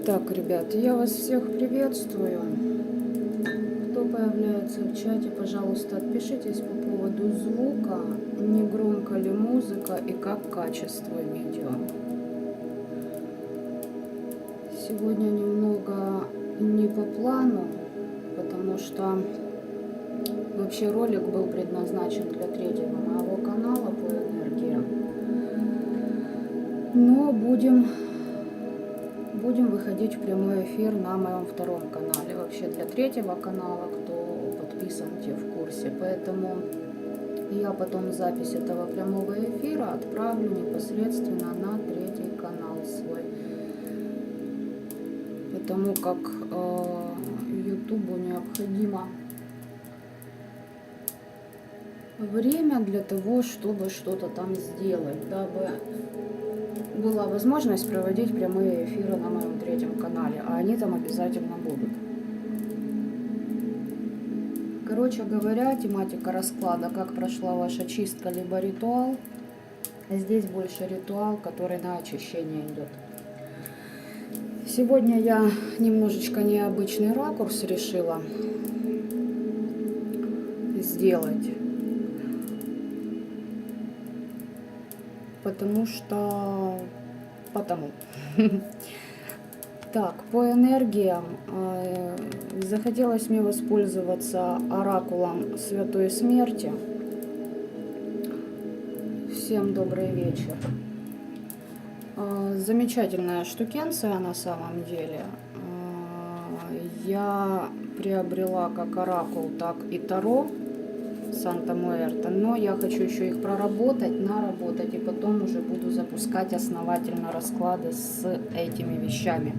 Итак, ребят, я вас всех приветствую. Кто появляется в чате, пожалуйста, отпишитесь по поводу звука, не громко ли музыка и как качество видео. Сегодня немного не по плану, потому что вообще ролик был предназначен для третьего моего канала по энергии. Но будем выходить в прямой эфир на моем втором канале. Вообще для третьего канала, кто подписан, те в курсе. Поэтому я потом запись этого прямого эфира отправлю непосредственно на третий канал свой. Потому как Ютубу необходимо время для того, чтобы что-то там сделать, дабы была возможность проводить прямые эфиры на моем третьем канале, а они там обязательно будут. Короче говоря, тематика расклада, как прошла ваша чистка, либо ритуал. Здесь больше ритуал, который на очищение идет. Сегодня я немножечко необычный ракурс решила сделать. Потому. Так, по энергиям захотелось мне воспользоваться оракулом Святой Смерти. Всем добрый вечер. Замечательная штукенция на самом деле. Я приобрела как оракул, так и таро Санта Муэрте, но я хочу еще их проработать, наработать, и потом уже буду запускать основательно расклады с этими вещами.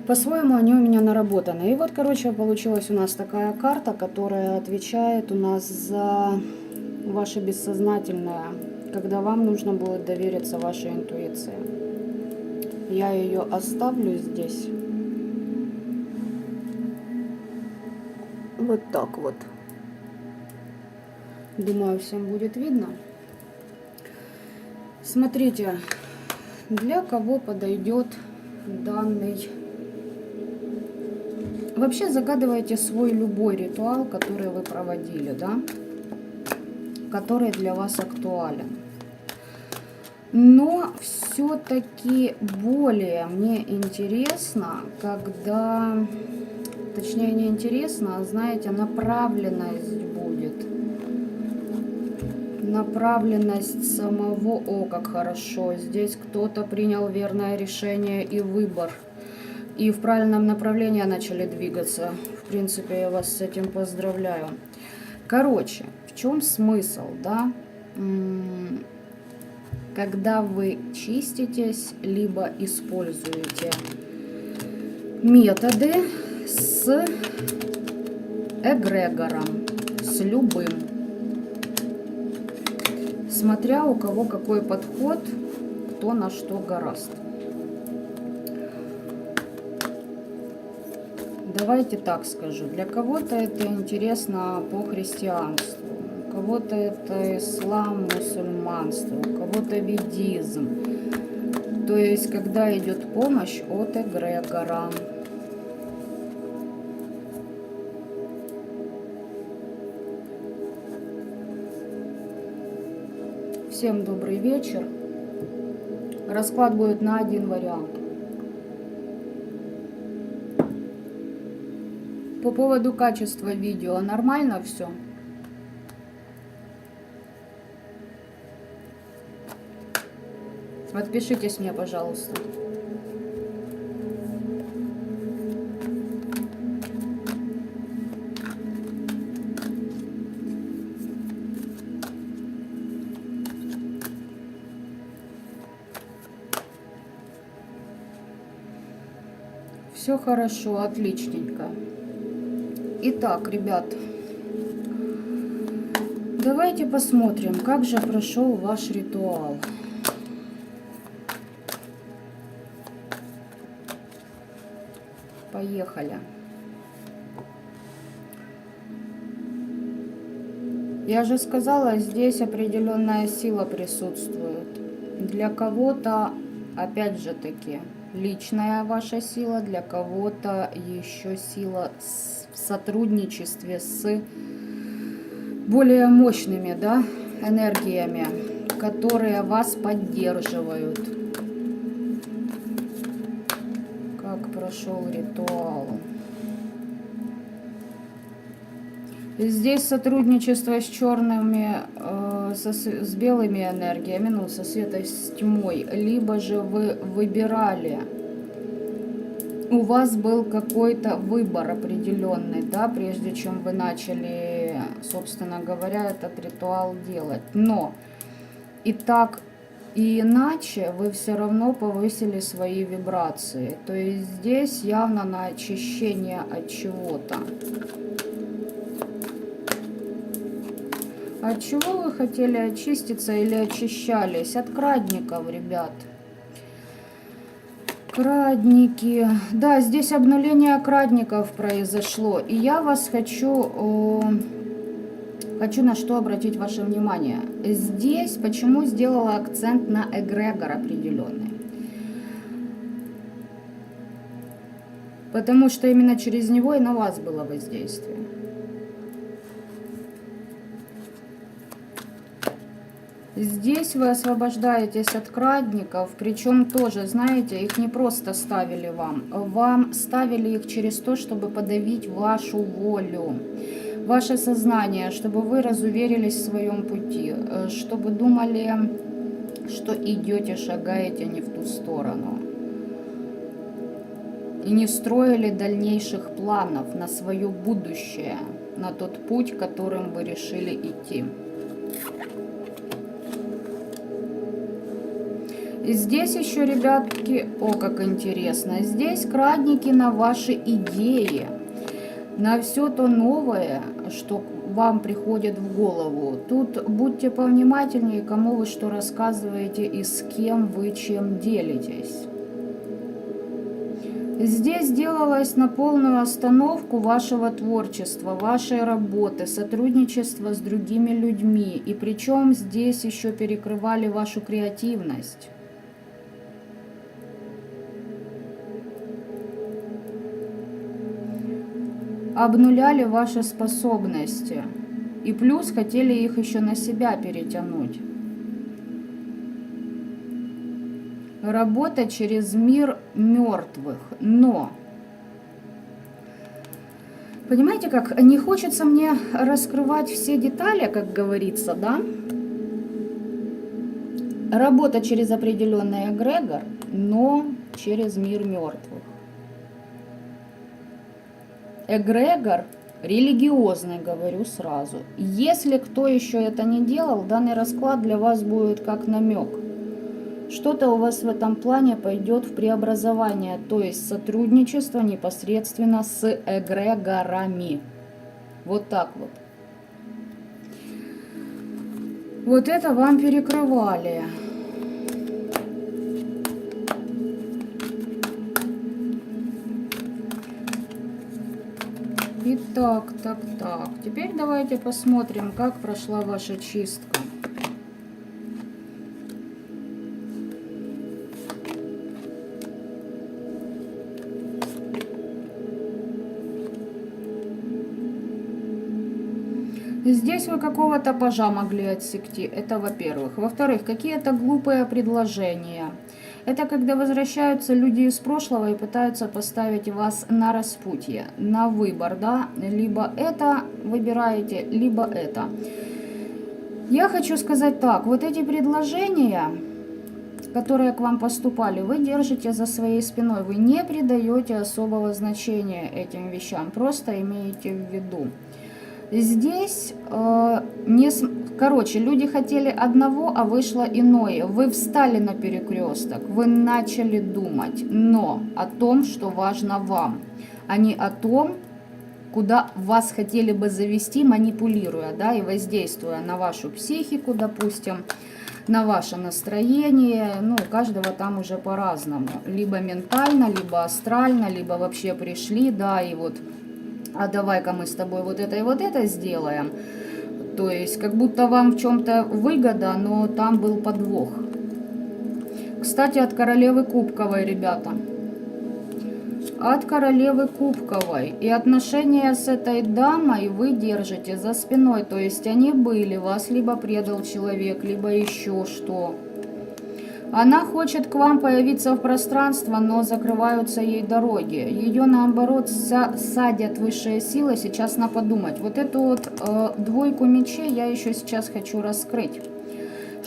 По-своему они у меня наработаны. И вот, короче, получилась у нас такая карта, которая отвечает у нас за ваше бессознательное, когда вам нужно будет довериться вашей интуиции. Я ее оставлю здесь. Вот так вот. Думаю, всем будет видно. Смотрите, для кого подойдет данный... Вообще загадывайте свой любой ритуал, который вы проводили, да? Который для вас актуален. Но все-таки более мне интересно, когда... Точнее, не интересно, а, знаете, направленность будет. Направленность самого, о, как хорошо, здесь кто-то принял верное решение и выбор, и в правильном направлении начали двигаться. В принципе, я вас с этим поздравляю. Короче, в чем смысл, да? Когда вы чиститесь, либо используете методы с эгрегором, с любым. Смотря у кого какой подход, кто на что горазд. Давайте так скажу. Для кого-то это интересно по христианству, у кого-то это ислам, мусульманство, у кого-то ведизм. То есть, когда идет помощь от эгрегора. Всем добрый вечер. Расклад будет на один вариант. По поводу качества видео нормально все? Отпишитесь мне, пожалуйста. Все хорошо, отличненько. Итак, ребят, давайте посмотрим, как же прошел ваш ритуал. Поехали. Я же сказала, здесь определенная сила присутствует. Для кого-то, опять же таки, личная ваша сила, для кого-то еще сила в сотрудничестве с более мощными, да, энергиями, которые вас поддерживают. Как прошел ритуал? Здесь сотрудничество с черными, с белыми энергиями, ну, со светой, с тьмой. Либо же вы выбирали, у вас был какой-то выбор определенный, да, прежде чем вы начали, собственно говоря, этот ритуал делать. Но и так, и иначе вы все равно повысили свои вибрации. То есть здесь явно на очищение от чего-то. От чего вы хотели очиститься или очищались? От крадников, ребят. Крадники. Да, здесь обнуление крадников произошло. И я вас хочу на что обратить ваше внимание. Здесь почему сделала акцент на эгрегор определенный? Потому что именно через него и на вас было воздействие. Здесь вы освобождаетесь от крадников, причем тоже, знаете, их не просто ставили вам ставили их через то, чтобы подавить вашу волю, ваше сознание, чтобы вы разуверились в своем пути, чтобы думали, что идете, шагаете не в ту сторону. И не строили дальнейших планов на свое будущее, на тот путь, которым вы решили идти. И здесь еще, ребятки, о, как интересно, здесь крадники на ваши идеи, на все то новое, что вам приходит в голову. Тут будьте повнимательнее, кому вы что рассказываете и с кем вы чем делитесь. Здесь делалось на полную остановку вашего творчества, вашей работы, сотрудничества с другими людьми. И причем здесь еще перекрывали вашу креативность. Обнуляли ваши способности. И плюс хотели их еще на себя перетянуть. Работа через мир мертвых. Но, понимаете как, не хочется мне раскрывать все детали, как говорится, да? Работа через определенный эгрегор, но через мир мертвых. Эгрегор религиозный, говорю сразу. Если кто еще это не делал, данный расклад для вас будет как намек. Что-то у вас в этом плане пойдет в преобразование, то есть сотрудничество непосредственно с эгрегорами. Вот так вот. Вот это вам перекрывали. Итак, так. Теперь давайте посмотрим, как прошла ваша чистка. Здесь вы какого-то пажа могли отсекти, это во-первых. Во-вторых, какие-то глупые предложения. Это когда возвращаются люди из прошлого и пытаются поставить вас на распутье, на выбор, да, либо это выбираете, либо это. Я хочу сказать так, вот эти предложения, которые к вам поступали, вы держите за своей спиной, вы не придаете особого значения этим вещам, просто имеете в виду. Здесь, люди хотели одного, а вышло иное. Вы встали на перекресток, вы начали думать, но о том, что важно вам, а не о том, куда вас хотели бы завести, манипулируя, да, и воздействуя на вашу психику, допустим, на ваше настроение. Ну, у каждого там уже по-разному. Либо ментально, либо астрально, либо вообще пришли, да, и вот... А давай-ка мы с тобой вот это и вот это сделаем. То есть, как будто вам в чем-то выгода, но там был подвох. Кстати, Кстати, от королевы Кубковой, ребята. От королевы Кубковой. И отношения с этой дамой вы держите за спиной. То есть они были, вас либо предал человек, либо еще что. Она хочет к вам появиться в пространство, но закрываются ей дороги. Ее, наоборот, садят высшие силы. Сейчас надо подумать. Вот эту вот двойку мечей я еще сейчас хочу раскрыть.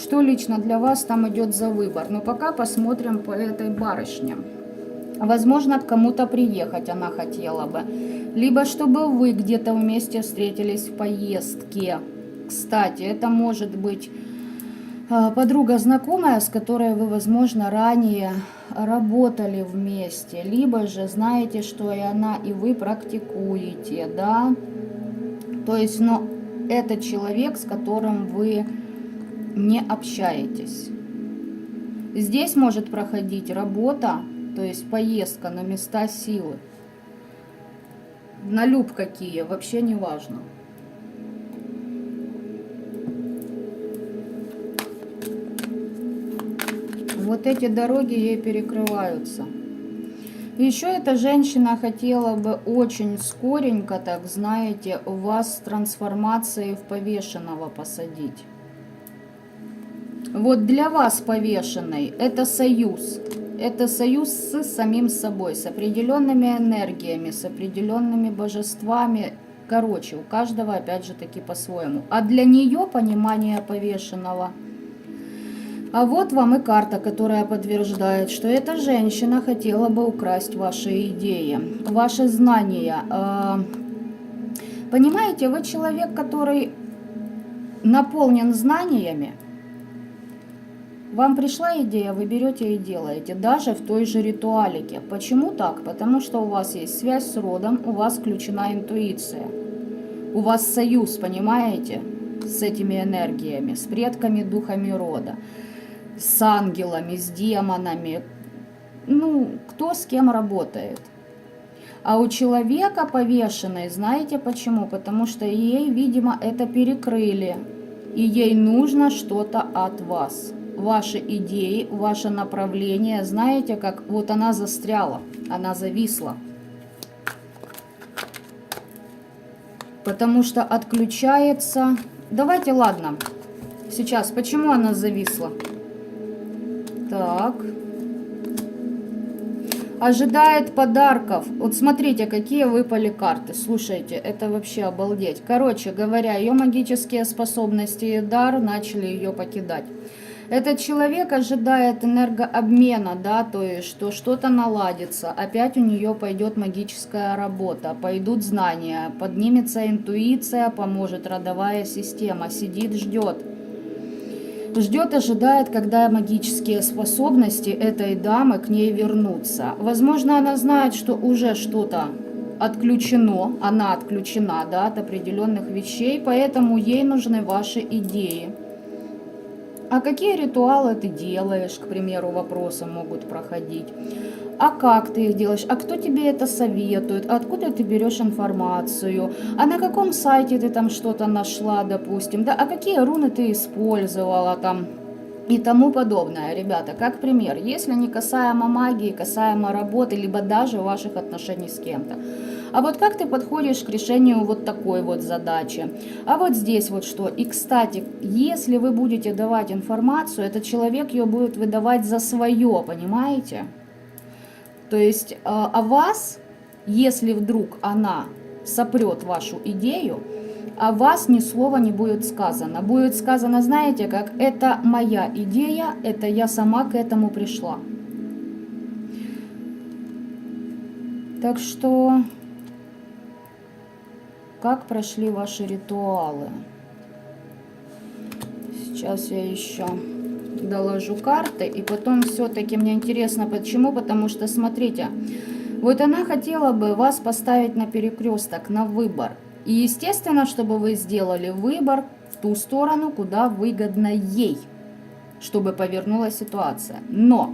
Что лично для вас там идет за выбор? Но пока посмотрим по этой барышне. Возможно, к кому-то приехать она хотела бы. Либо чтобы вы где-то вместе встретились в поездке. Кстати, это может быть подруга знакомая, с которой вы, возможно, ранее работали вместе. Либо же знаете, что и она, и вы практикуете, да. То есть, но это человек, с которым вы не общаетесь. Здесь может проходить работа, то есть поездка на места силы. На люб какие, вообще не важно. Вот эти дороги ей перекрываются. Еще эта женщина хотела бы очень скоренько, так знаете, вас с трансформацией в повешенного посадить. Вот для вас повешенный это союз. Это союз с самим собой, с определенными энергиями, с определенными божествами. Короче, у каждого опять же таки по-своему. А для нее понимание повешенного. А вот вам и карта, которая подтверждает, что эта женщина хотела бы украсть ваши идеи, ваши знания. Понимаете, вы человек, который наполнен знаниями. Вам пришла идея, вы берете и делаете, даже в той же ритуалике. Почему так? Потому что у вас есть связь с родом, у вас включена интуиция. У вас союз, понимаете, с этими энергиями, с предками, духами рода, с ангелами, с демонами. Ну, кто с кем работает. А у человека повешенной, знаете почему? Потому что ей, видимо, это перекрыли. И ей нужно что-то от вас. Ваши идеи, ваше направление. Знаете, как вот она застряла, она зависла. Потому что отключается... Давайте, ладно, сейчас, почему она зависла? Так. Ожидает подарков. Вот смотрите, какие выпали карты. Слушайте, это вообще обалдеть. Короче говоря, ее магические способности и дар начали ее покидать. Этот человек ожидает энергообмена, да, то есть, что что-то наладится, опять у нее пойдет магическая работа, пойдут знания, поднимется интуиция, поможет родовая система, сидит, ждет. Ждет, ожидает, когда магические способности этой дамы к ней вернутся. Возможно, она знает, что уже что-то отключено, она отключена, да, от определенных вещей, поэтому ей нужны ваши идеи. А какие ритуалы ты делаешь, к примеру, вопросы могут проходить. А как ты их делаешь? А кто тебе это советует? Откуда ты берешь информацию? А на каком сайте ты там что-то нашла, допустим? Да? А какие руны ты использовала там? И тому подобное, ребята, как пример, если не касаемо магии, касаемо работы, либо даже ваших отношений с кем-то. А вот как ты подходишь к решению вот такой вот задачи? А вот здесь вот что. И, кстати, если вы будете давать информацию, этот человек ее будет выдавать за свое, понимаете? То есть о вас, если вдруг она сопрет вашу идею, о вас ни слова не будет сказано. Будет сказано, знаете, как это моя идея, это я сама к этому пришла. Так что, как прошли ваши ритуалы? Сейчас я еще доложу карты, и потом все-таки мне интересно, почему, потому что, смотрите, вот она хотела бы вас поставить на перекресток, на выбор. И естественно, чтобы вы сделали выбор в ту сторону, куда выгодно ей, чтобы повернулась ситуация. Но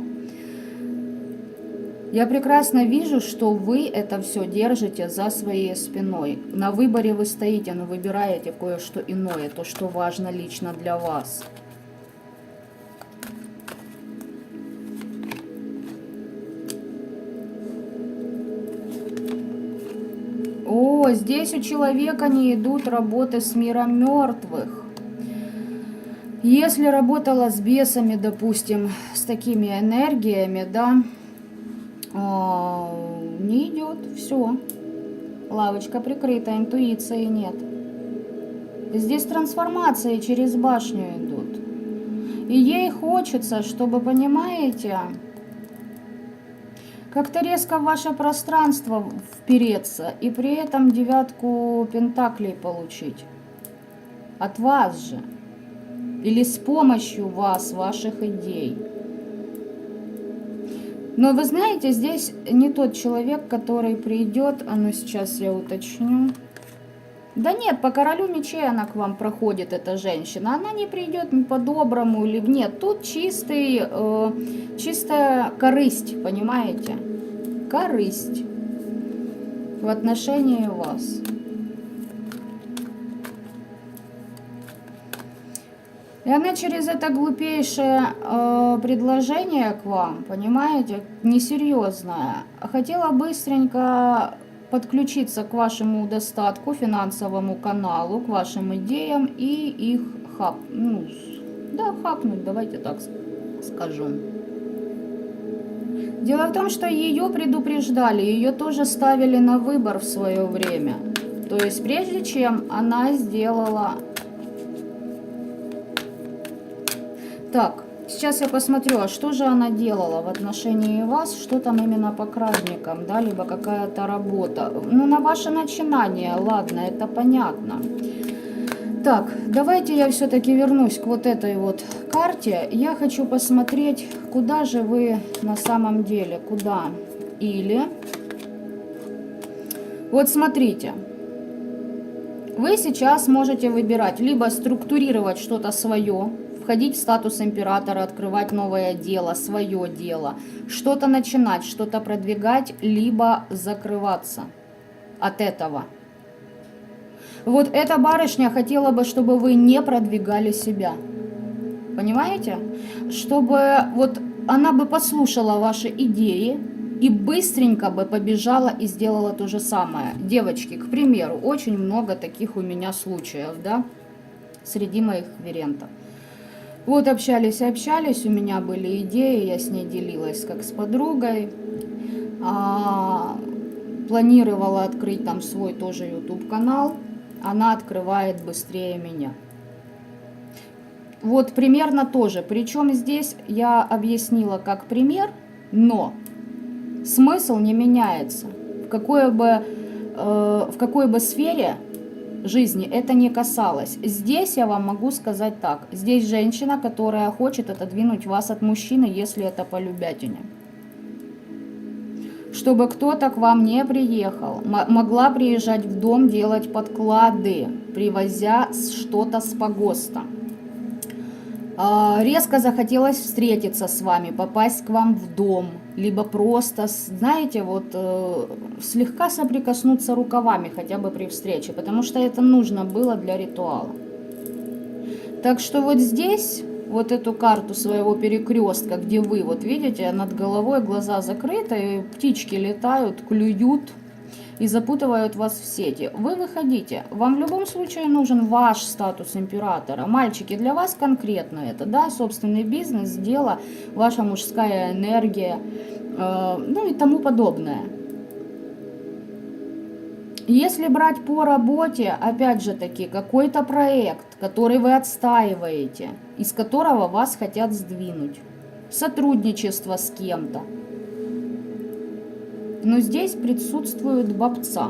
я прекрасно вижу, что вы это все держите за своей спиной. На выборе вы стоите, но выбираете кое-что иное, то, что важно лично для вас. здесь у человека не идут работы с миром мертвых. Если работала с бесами, допустим, с такими энергиями, да, не идет, все. Лавочка прикрыта, интуиции нет. Здесь трансформации через башню идут. И ей хочется, чтобы, понимаете, как-то резко в ваше пространство впереться и при этом 9 пентаклей получить. От вас же. Или с помощью вас, ваших идей. Но вы знаете, здесь не тот человек, который придет, а ну сейчас я уточню. Да нет, по королю мечей она к вам проходит, эта женщина. Она не придет ни по-доброму или нет. Тут чистая корысть, понимаете? Корысть в отношении вас. И она через это глупейшее предложение к вам, понимаете, несерьезное, хотела быстренько подключиться к вашему достатку, финансовому каналу, к вашим идеям и их хапнуть, давайте так скажу. Дело в том, что ее предупреждали, ее тоже ставили на выбор в свое время. То есть прежде чем она сделала... Так, сейчас я посмотрю, а что же она делала в отношении вас, что там именно по крадникам, да, либо какая-то работа. Ну, на ваше начинание, ладно, это понятно. Так, давайте я все-таки вернусь к вот этой вот карте. Я хочу посмотреть, куда же вы на самом деле, куда. Или, вот смотрите, вы сейчас можете выбирать, либо структурировать что-то свое, входить в статус императора, открывать новое дело, свое дело, что-то начинать, что-то продвигать, либо закрываться от этого. Вот эта барышня хотела бы, чтобы вы не продвигали себя. Понимаете? Чтобы вот она бы послушала ваши идеи и быстренько бы побежала и сделала то же самое. Девочки, к примеру, очень много таких у меня случаев, да, среди моих клиентов. Вот общались, у меня были идеи, я с ней делилась как с подругой. Планировала открыть там свой тоже YouTube-канал. Она открывает быстрее меня. Вот примерно тоже. Причем здесь я объяснила как пример, но смысл не меняется. В какой бы сфере жизни это не касалось. Здесь я вам могу сказать так. Здесь женщина, которая хочет отодвинуть вас от мужчины, если это по любятине. Чтобы кто-то к вам не приехал. Могла приезжать в дом, делать подклады, привозя что-то с погоста. Резко захотелось встретиться с вами, попасть к вам в дом. Либо просто, знаете, вот слегка соприкоснуться рукавами хотя бы при встрече. Потому что это нужно было для ритуала. Так что вот здесь... Вот эту карту своего перекрестка, где вы, вот видите, над головой глаза закрыты, птички летают, клюют и запутывают вас в сети. Вы выходите. Вам в любом случае нужен ваш статус императора. Мальчики, для вас конкретно это, да, собственный бизнес, дело, ваша мужская энергия, ну и тому подобное. Если брать по работе, опять же таки, какой-то проект, который вы отстаиваете, из которого вас хотят сдвинуть, сотрудничество с кем-то. Но здесь присутствует бабца.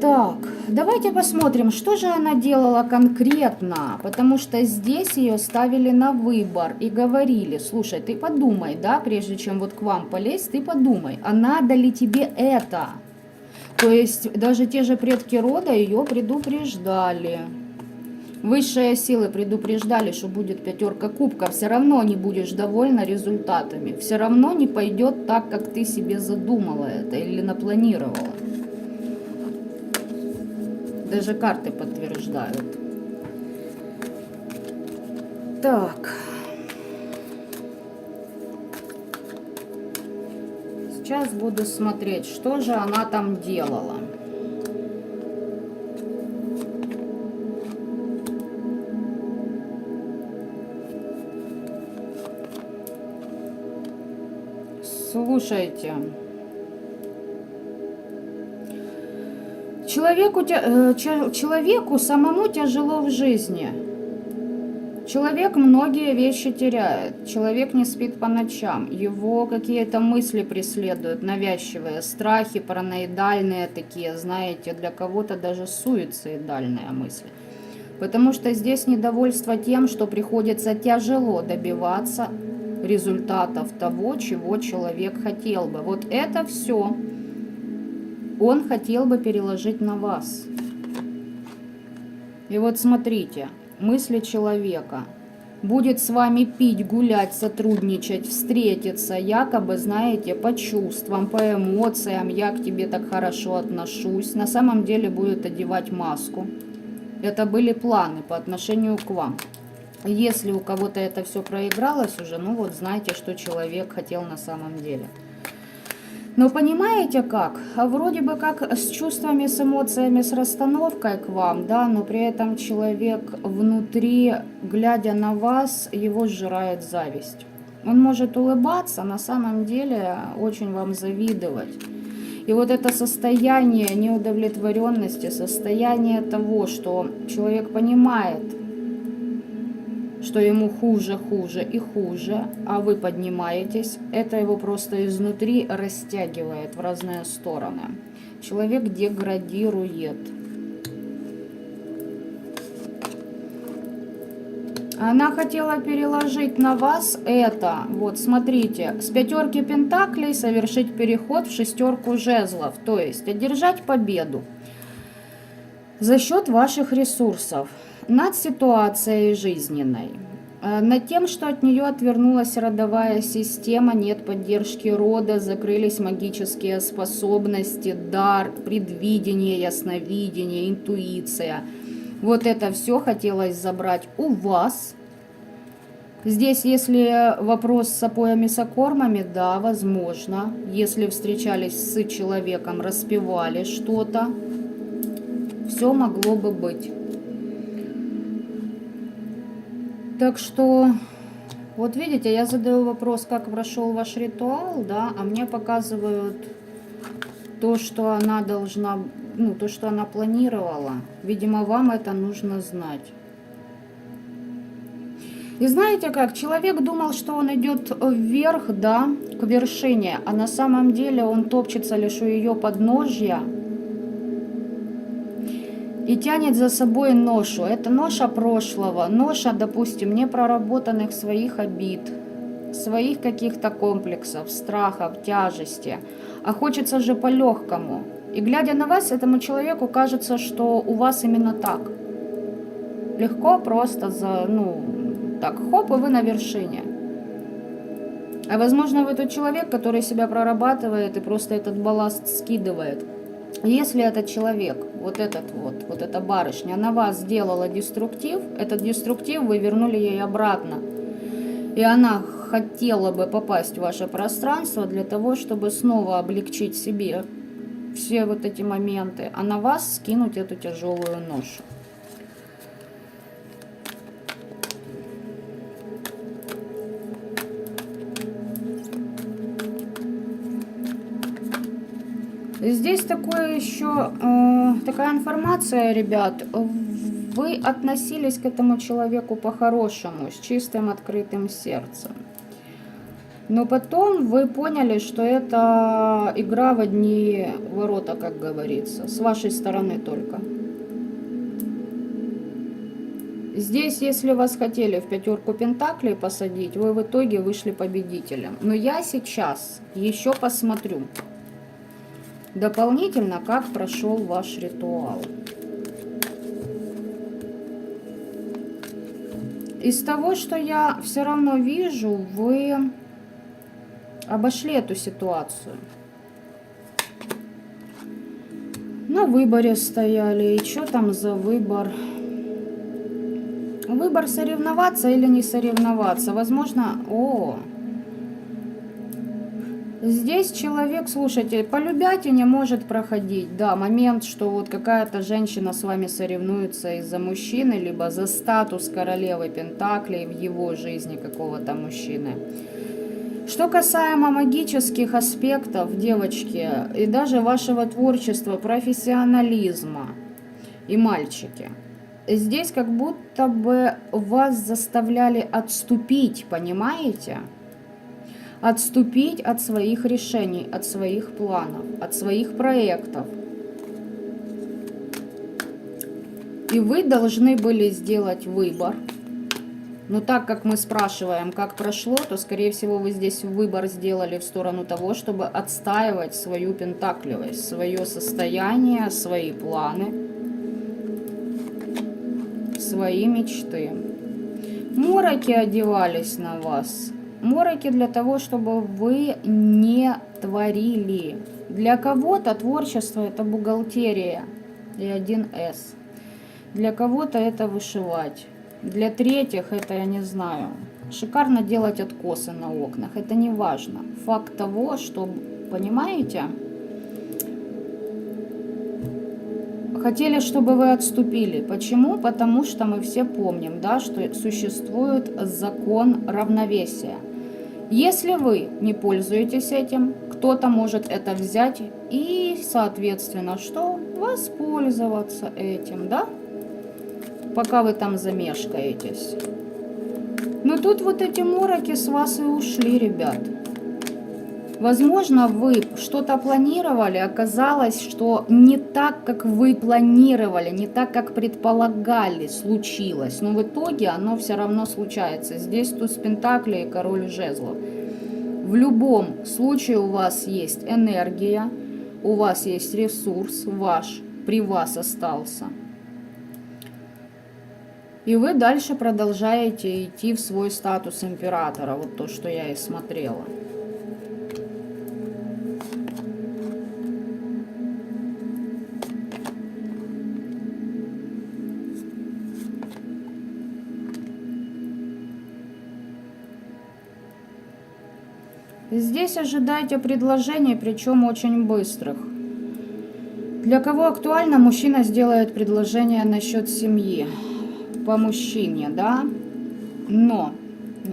Так, давайте посмотрим, что же она делала конкретно, потому что здесь ее ставили на выбор и говорили: слушай, ты подумай, да, прежде чем вот к вам полезть, ты подумай, а надо ли тебе это? То есть даже те же предки рода ее предупреждали. Высшие силы предупреждали, что будет 5 кубков. Все равно не будешь довольна результатами. Все равно не пойдет так, как ты себе задумала это или напланировала. Даже карты подтверждают. Так. Сейчас буду смотреть, что же она там делала. Слушайте. Человеку самому тяжело в жизни. Человек многие вещи теряет. Человек не спит по ночам. Его какие-то мысли преследуют, навязчивые, страхи, параноидальные такие, знаете, для кого-то даже суицидальные мысли. Потому что здесь недовольство тем, что приходится тяжело добиваться результатов того, чего человек хотел бы. Вот это все он хотел бы переложить на вас. И вот смотрите, мысли человека. Будет с вами пить, гулять, сотрудничать, встретиться, якобы, знаете, по чувствам, по эмоциям, я к тебе так хорошо отношусь. На самом деле будет одевать маску. Это были планы по отношению к вам. Если у кого-то это все проигралось уже, ну вот знаете, что человек хотел на самом деле. Но понимаете как? Вроде бы как с чувствами, с эмоциями, с расстановкой к вам, да, но при этом человек внутри, глядя на вас, его сжирает зависть. Он может улыбаться, на самом деле очень вам завидовать. И вот это состояние неудовлетворенности, состояние того, что человек понимает, что ему хуже, хуже и хуже, а вы поднимаетесь, это его просто изнутри растягивает в разные стороны. Человек деградирует. Она хотела переложить на вас это, вот смотрите, с 5 пентаклей совершить переход в 6 жезлов, то есть одержать победу за счет ваших ресурсов над ситуацией жизненной, над тем, что от нее отвернулась родовая система, нет поддержки рода, закрылись магические способности, дар, предвидение, ясновидение, интуиция. Вот это все хотелось забрать у вас. Здесь, если вопрос с опоями-сокормами, да, возможно. Если встречались с человеком, распевали что-то, все могло бы быть. Так что, вот видите, я задаю вопрос, как прошел ваш ритуал, да, а мне показывают то, что она должна, ну, то, что она планировала. Видимо, вам это нужно знать. И знаете как, человек думал, что он идет вверх, да, к вершине, а на самом деле он топчется лишь у ее подножья и тянет за собой ношу. Это ноша прошлого, ноша, допустим, непроработанных своих обид, своих каких-то комплексов, страхов, тяжести. А хочется же по-легкому. И глядя на вас, этому человеку кажется, что у вас именно так. Легко, просто, так, хоп, и вы на вершине. А возможно, вы тот человек, который себя прорабатывает и просто этот балласт скидывает. Если этот человек, вот эта барышня, на вас сделала деструктив, этот деструктив вы вернули ей обратно. И она хотела бы попасть в ваше пространство для того, чтобы снова облегчить себе все вот эти моменты, а на вас скинуть эту тяжелую ношу. Здесь такое еще, такая информация, ребят. Вы относились к этому человеку по-хорошему, с чистым открытым сердцем. Но потом вы поняли, что это игра в одни ворота, как говорится, с вашей стороны только. Здесь, если вас хотели в 5 пентаклей посадить, вы в итоге вышли победителем. Но я сейчас еще посмотрю дополнительно, как прошел ваш ритуал. Из того, что я все равно вижу, вы обошли эту ситуацию. На выборе стояли. И что там за выбор? Выбор соревноваться или не соревноваться. Возможно, здесь человек, слушайте, по любятине может проходить, да, момент, что вот какая-то женщина с вами соревнуется из-за мужчины, либо за статус королевы пентаклей в его жизни какого-то мужчины. Что касаемо магических аспектов, девочки, и даже вашего творчества, профессионализма и мальчики, здесь как будто бы вас заставляли отступить, понимаете? Отступить от своих решений, от своих планов, от своих проектов. И вы должны были сделать выбор. Но так как мы спрашиваем, как прошло, то, скорее всего, вы здесь выбор сделали в сторону того, чтобы отстаивать свою пентакливость, свое состояние, свои планы, свои мечты. Мороки одевались на вас. Мороки для того, чтобы вы не творили. Для кого-то творчество – это бухгалтерия и 1С. Для кого-то это вышивать. Для третьих это, я не знаю, шикарно делать откосы на окнах. Это не важно. Факт того, что, понимаете, хотели, чтобы вы отступили. Почему? Потому что мы все помним, да, что существует закон равновесия. Если вы не пользуетесь этим, кто-то может это взять и, соответственно, что? Воспользоваться этим, да? Пока вы там замешкаетесь. Но тут вот эти мороки с вас и ушли, ребят. Возможно, вы что-то планировали, оказалось, что не так, как вы планировали, не так, как предполагали, случилось. Но в итоге оно все равно случается. Здесь туз пентаклей и король жезлов. В любом случае у вас есть энергия, у вас есть ресурс ваш, при вас остался. И вы дальше продолжаете идти в свой статус императора. Вот то, что я и смотрела. Здесь ожидайте предложений, причем очень быстрых. Для кого актуально, мужчина сделает предложение насчет семьи. По мужчине, да? Но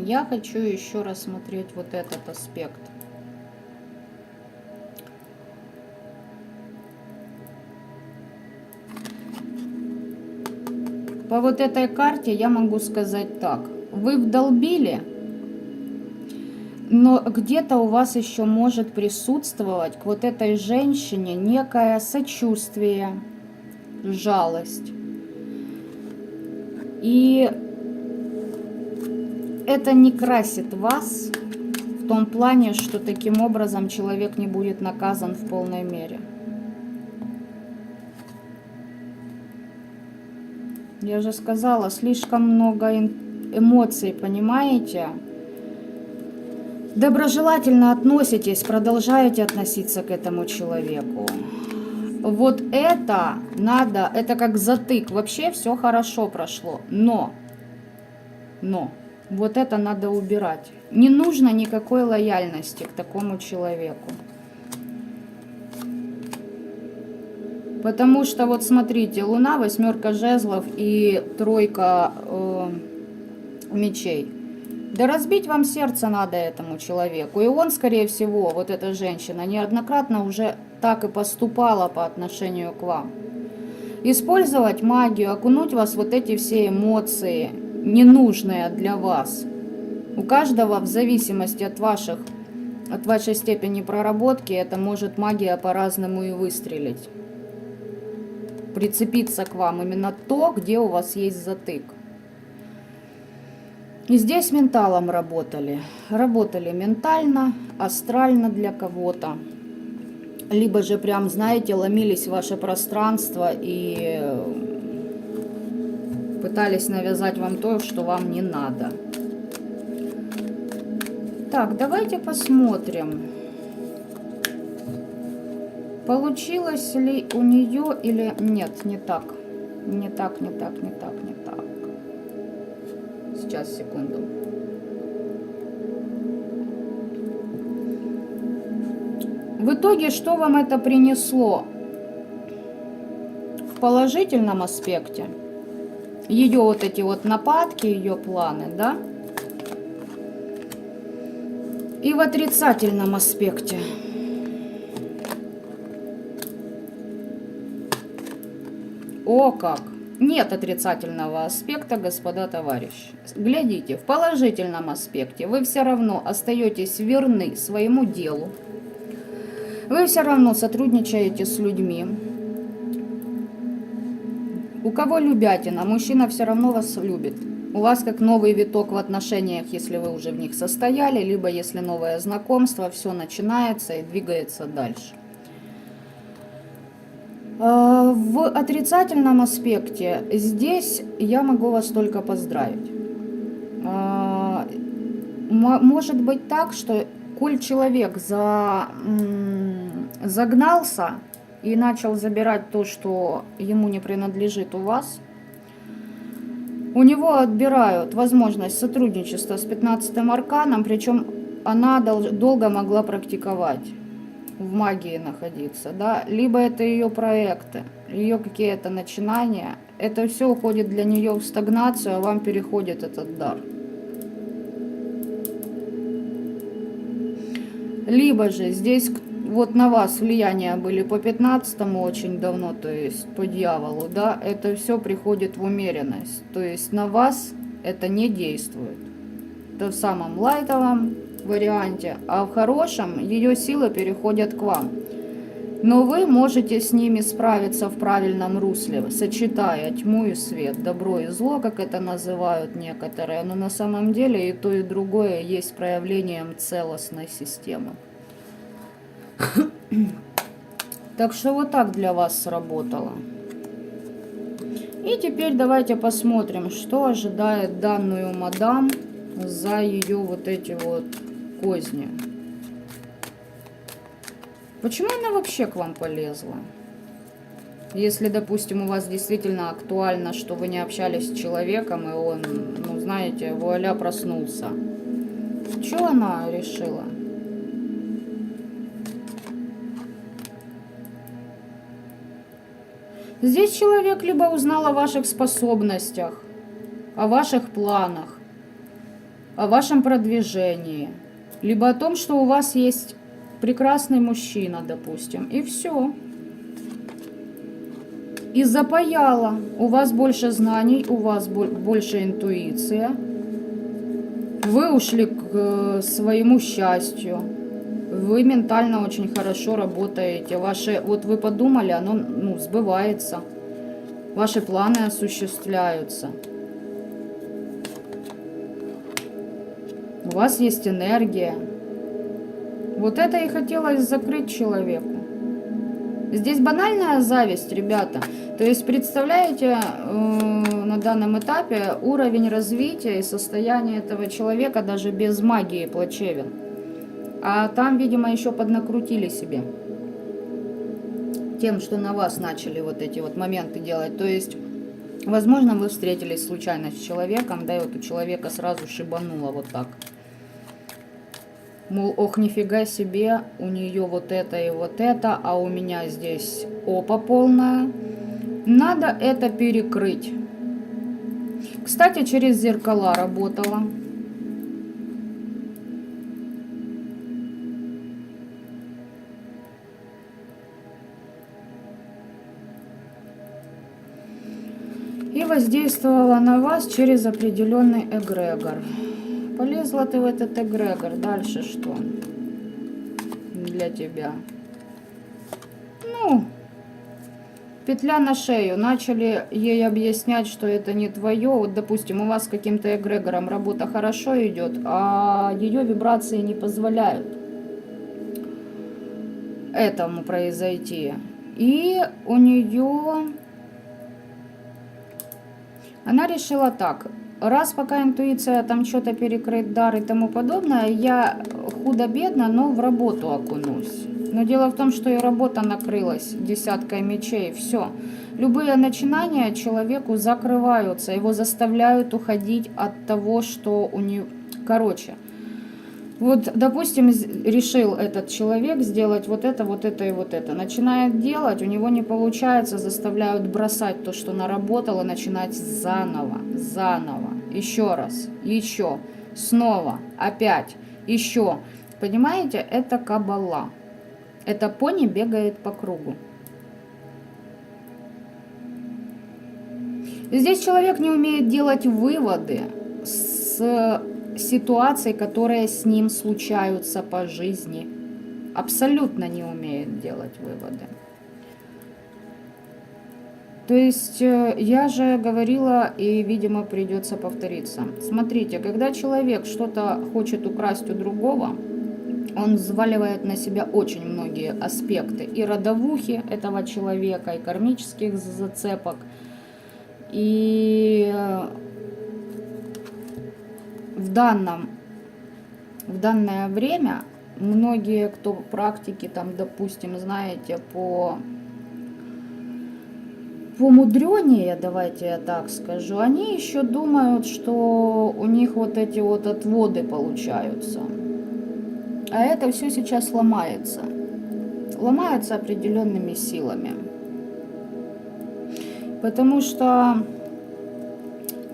я хочу еще рассмотреть вот этот аспект. По вот этой карте я могу сказать так. Вы вдолбили, но где-то у вас еще может присутствовать к вот этой женщине некое сочувствие, жалость. И это не красит вас в том плане, что таким образом человек не будет наказан в полной мере. Я же сказала, слишком много эмоций, понимаете? Доброжелательно относитесь, продолжаете относиться к этому человеку. Вот это надо, это как затык. Вообще все хорошо прошло, но вот это надо убирать. Не нужно никакой лояльности к такому человеку. Потому что вот смотрите, Луна, 8 жезлов и 3 мечей. Да разбить вам сердце надо этому человеку. И он, скорее всего, вот эта женщина, неоднократно уже так и поступала по отношению к вам. Использовать магию, окунуть вас в вот эти все эмоции, ненужные для вас. У каждого в зависимости от вашей степени проработки, это может магия по-разному и выстрелить. Прицепиться к вам именно то, где у вас есть затык. И здесь менталом работали. Работали ментально, астрально для кого-то. Либо же прям, знаете, ломились в ваше пространство и пытались навязать вам то, что вам не надо. Так, давайте посмотрим, получилось ли у нее или нет, не так. Не так. Сейчас, секунду. В итоге, что вам это принесло? В положительном аспекте. Ее вот эти вот нападки, ее планы, да? И в отрицательном аспекте. О как! Нет отрицательного аспекта, господа товарищи. Глядите, в положительном аспекте вы все равно остаетесь верны своему делу. Вы все равно сотрудничаете с людьми. У кого любятина, мужчина все равно вас любит. У вас как новый виток в отношениях, если вы уже в них состояли, либо если новое знакомство, все начинается и двигается дальше. В отрицательном аспекте здесь я могу вас только поздравить. Может быть так, что коль человек загнался и начал забирать то, что ему не принадлежит у вас, у него отбирают возможность сотрудничества с 15-м арканом, причем она долго могла практиковать, в магии находиться, да, либо это ее проекты, ее какие-то начинания, это все уходит для нее в стагнацию, а вам переходит этот дар. Либо же здесь вот на вас влияния были по 15-му очень давно, то есть по дьяволу, да, это все приходит в умеренность, то есть на вас это не действует. Это в самом лайтовом варианте, а в хорошем ее силы переходят к вам. Но вы можете с ними справиться в правильном русле, сочетая тьму и свет, добро и зло, как это называют некоторые, но на самом деле и то, и другое есть проявлением целостной системы. Так что вот так для вас сработало. И теперь давайте посмотрим, что ожидает данную мадам за ее вот эти вот козни. Почему она вообще к вам полезла? Если, допустим, у вас действительно актуально, что вы не общались с человеком, и он, ну, знаете, вуаля, проснулся. Что она решила? Здесь человек либо узнал о ваших способностях, о ваших планах, о вашем продвижении, либо о том, что у вас есть прекрасный мужчина, допустим, и все. И запаяло. У вас больше знаний, у вас больше интуиция. Вы ушли к своему счастью. Вы ментально очень хорошо работаете. Вот вы подумали, оно, ну, сбывается. Ваши планы осуществляются. У вас есть энергия. Вот это и хотелось закрыть человеку. Здесь банальная зависть, ребята. То есть, представляете, на данном этапе уровень развития и состояние этого человека даже без магии плачевен. А там, видимо, еще поднакрутили себе тем, что на вас начали вот эти вот моменты делать. То есть, возможно, вы встретились случайно с человеком, да, и вот у человека сразу шибануло вот так. Мол, ох, нифига себе, у нее вот это и вот это, а у меня здесь опа полная. Надо это перекрыть. Кстати, через зеркала работала. И воздействовала на вас через определенный эгрегор. Полезла ты в этот эгрегор. Дальше что для тебя? Ну, петля на шею. Начали ей объяснять, что это не твое. Вот, допустим, у вас с каким-то эгрегором работа хорошо идет, а ее вибрации не позволяют этому произойти. И у нее... Она решила так: раз пока интуиция там что-то перекрыть дар и тому подобное, я худо-бедно, но в работу окунусь. Но дело в том, что и работа накрылась десяткой мечей, все. Любые начинания человеку закрываются, его заставляют уходить от того, что у него... Короче, вот, допустим, решил этот человек сделать вот это и вот это. Начинает делать, у него не получается, заставляют бросать то, что наработал, и начинать заново, еще раз, еще, снова, опять, еще. Понимаете, это каббала. Это пони бегает по кругу. Здесь человек не умеет делать выводы с ситуаций, которые с ним случаются по жизни. Абсолютно не умеет делать выводы. То есть я же говорила, и, видимо, придется повториться. Смотрите, когда человек что-то хочет украсть у другого, он взваливает на себя очень многие аспекты и родовухи этого человека, и кармических зацепок. И в данное время многие, кто практики, там, допустим, знаете, по мудрёнее, давайте я так скажу, они еще думают, что у них вот эти вот отводы получаются. А это все сейчас ломается. Ломается определенными силами. Потому что,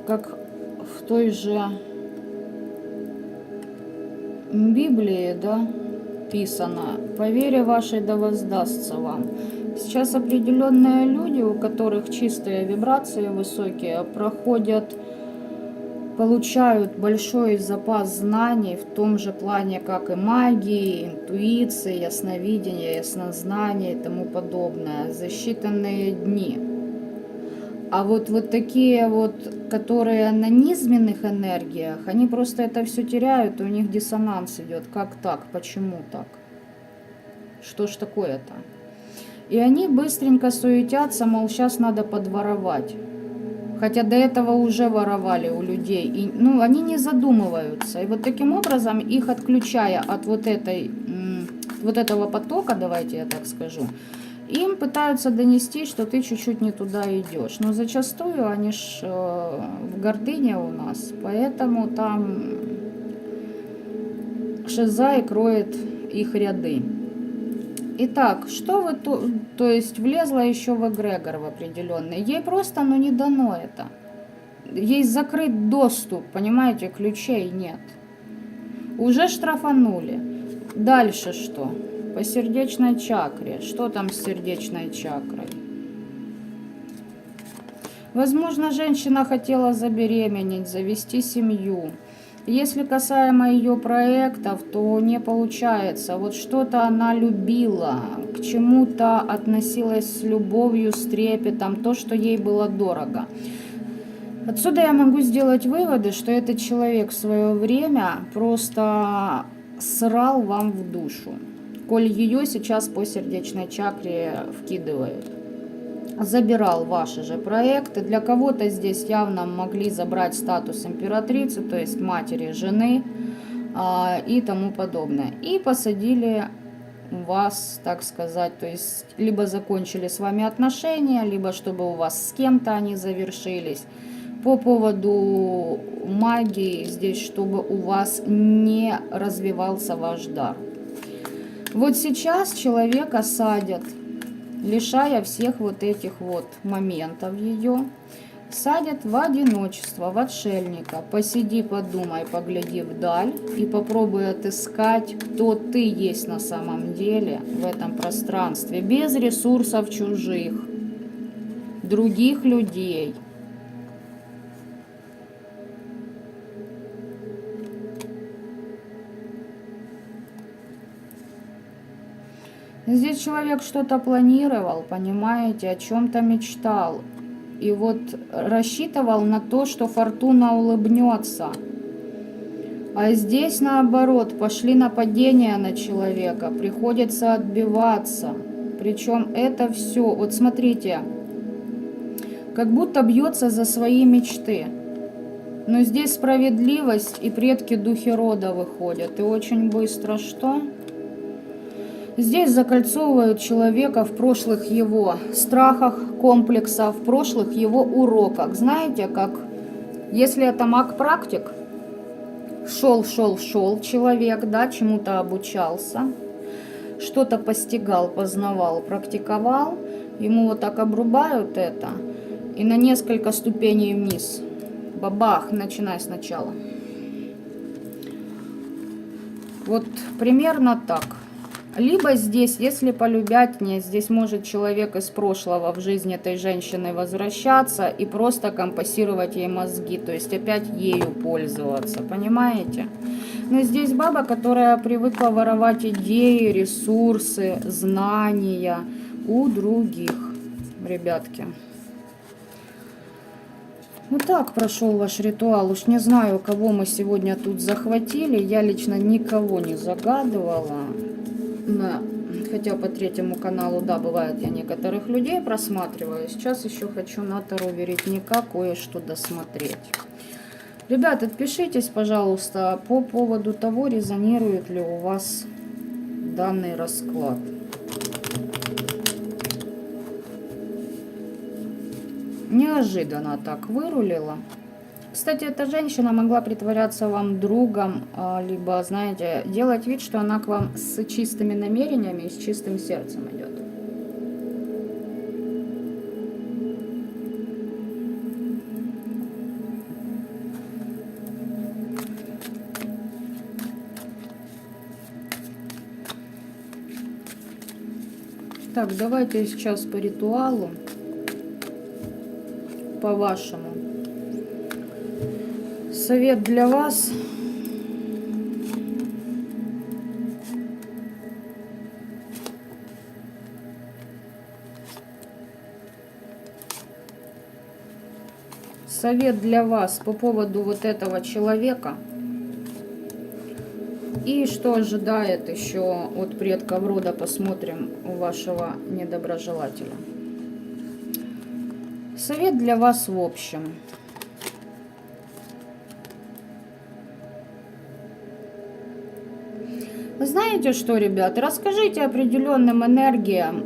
как в той же Библии, да, писано: «По вере вашей да воздастся вам». Сейчас определенные люди, у которых чистые вибрации высокие, получают большой запас знаний в том же плане, как и магии, интуиции, ясновидения, яснознания и тому подобное за считанные дни. А вот такие вот, которые на низменных энергиях, они просто это все теряют, и у них диссонанс идет. Как так? Почему так? Что ж такое-то? И они быстренько суетятся, мол, сейчас надо подворовать. Хотя до этого уже воровали у людей. И, они не задумываются. И вот таким образом, их отключая от вот этого потока, давайте я так скажу, им пытаются донести, что ты чуть-чуть не туда идешь. Но зачастую они ж в гордыне у нас, поэтому там шиза и кроет их ряды. Итак, что вы то есть влезла еще в эгрегор в определенный. Ей просто, не дано это. Ей закрыт доступ, понимаете, ключей нет. Уже штрафанули. Дальше что? По сердечной чакре. Что там с сердечной чакрой? Возможно, женщина хотела забеременеть, завести семью. Если касаемо ее проектов, то не получается. Вот что-то она любила, к чему-то относилась с любовью, с трепетом, то, что ей было дорого. Отсюда я могу сделать выводы, что этот человек в свое время просто срал вам в душу, коль ее сейчас по сердечной чакре вкидывают. Забирал ваши же проекты. Для кого-то здесь явно могли забрать статус императрицы, то есть матери, жены и тому подобное. И посадили вас, так сказать, то есть либо закончили с вами отношения, либо чтобы у вас с кем-то они завершились. По поводу магии здесь, чтобы у вас не развивался ваш дар. Вот сейчас человека садят, лишая всех вот этих вот моментов ее, садят в одиночество, в отшельника. Посиди, подумай, погляди вдаль и попробуй отыскать, кто ты есть на самом деле в этом пространстве, без ресурсов чужих, других людей. Здесь человек что-то планировал, понимаете, о чем-то мечтал. И вот рассчитывал на то, что фортуна улыбнется. А здесь наоборот, пошли нападения на человека, приходится отбиваться. Причем это все, вот смотрите, как будто бьется за свои мечты. Но здесь справедливость и предки духи рода выходят. И очень быстро что? Здесь закольцовывают человека в прошлых его страхах, комплексах, в прошлых его уроках. Знаете, как если это маг-практик, шел человек, да, чему-то обучался, что-то постигал, познавал, практиковал, ему вот так обрубают это, и на несколько ступеней вниз. Бабах, начинай сначала. Вот примерно так. Либо здесь, если полюбятнее, здесь может человек из прошлого в жизнь этой женщины возвращаться и просто компенсировать ей мозги, то есть опять ею пользоваться, понимаете? Но здесь баба, которая привыкла воровать идеи, ресурсы, знания у других, ребятки. Ну так прошел ваш ритуал. Уж не знаю, кого мы сегодня тут захватили. Я лично никого не загадывала. Хотя по третьему каналу, да, бывает, я некоторых людей просматриваю. Сейчас еще хочу на Таро веретника кое-что досмотреть. Ребят, отпишитесь, пожалуйста, по поводу того, резонирует ли у вас данный расклад. Неожиданно так вырулила. Кстати, эта женщина могла притворяться вам другом, либо, знаете, делать вид, что она к вам с чистыми намерениями и с чистым сердцем идет. Так, давайте сейчас по ритуалу, по-вашему. Совет для вас. Совет для вас по поводу вот этого человека. И что ожидает еще от предков рода, посмотрим, у вашего недоброжелателя. Совет для вас в общем. Знаете что, ребят, расскажите определенным энергиям,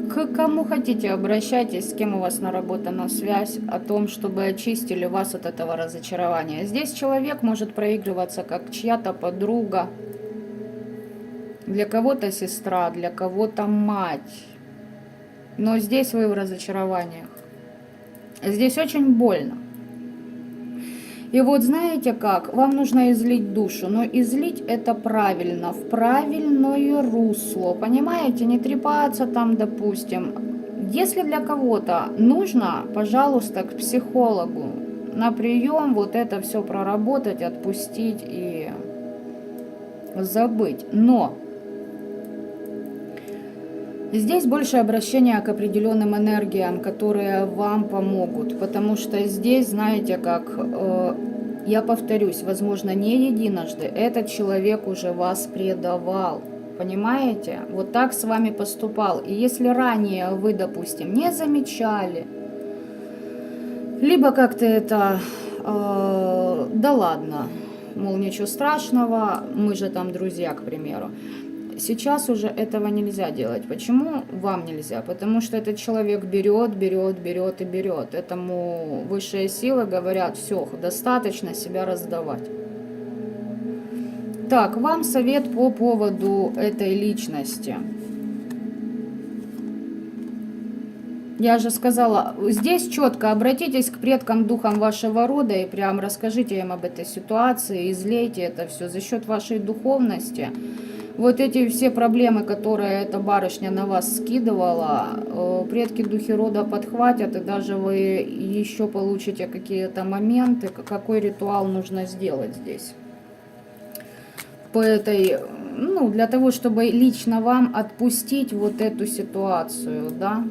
к кому хотите обращайтесь, с кем у вас наработана связь, о том, чтобы очистили вас от этого разочарования. Здесь человек может проигрываться как чья-то подруга, для кого-то сестра, для кого-то мать. Но здесь вы в разочарованиях. Здесь очень больно. И вот знаете как, вам нужно излить душу, но излить это правильно, в правильное русло, понимаете, не трепаться там, допустим. Если для кого-то нужно, пожалуйста, к психологу на прием вот это все проработать, отпустить и забыть. Но здесь больше обращения к определенным энергиям, которые вам помогут, потому что здесь, знаете, как, я повторюсь, возможно, не единожды, этот человек уже вас предавал, понимаете? Вот так с вами поступал. И если ранее вы, допустим, не замечали, либо как-то это, да ладно, мол, ничего страшного, мы же там друзья, к примеру. Сейчас уже этого нельзя делать. Почему вам нельзя? Потому что этот человек берет, берет, берет и берет. Этому высшие силы говорят, все, достаточно себя раздавать. Так, вам совет по поводу этой личности. Я же сказала, здесь четко обратитесь к предкам, духам вашего рода и прям расскажите им об этой ситуации, излейте это все за счет вашей духовности. Вот эти все проблемы, которые эта барышня на вас скидывала, предки духи рода подхватят, и даже вы еще получите какие-то моменты, какой ритуал нужно сделать здесь. По этой, ну, для того, чтобы лично вам отпустить вот эту ситуацию, да.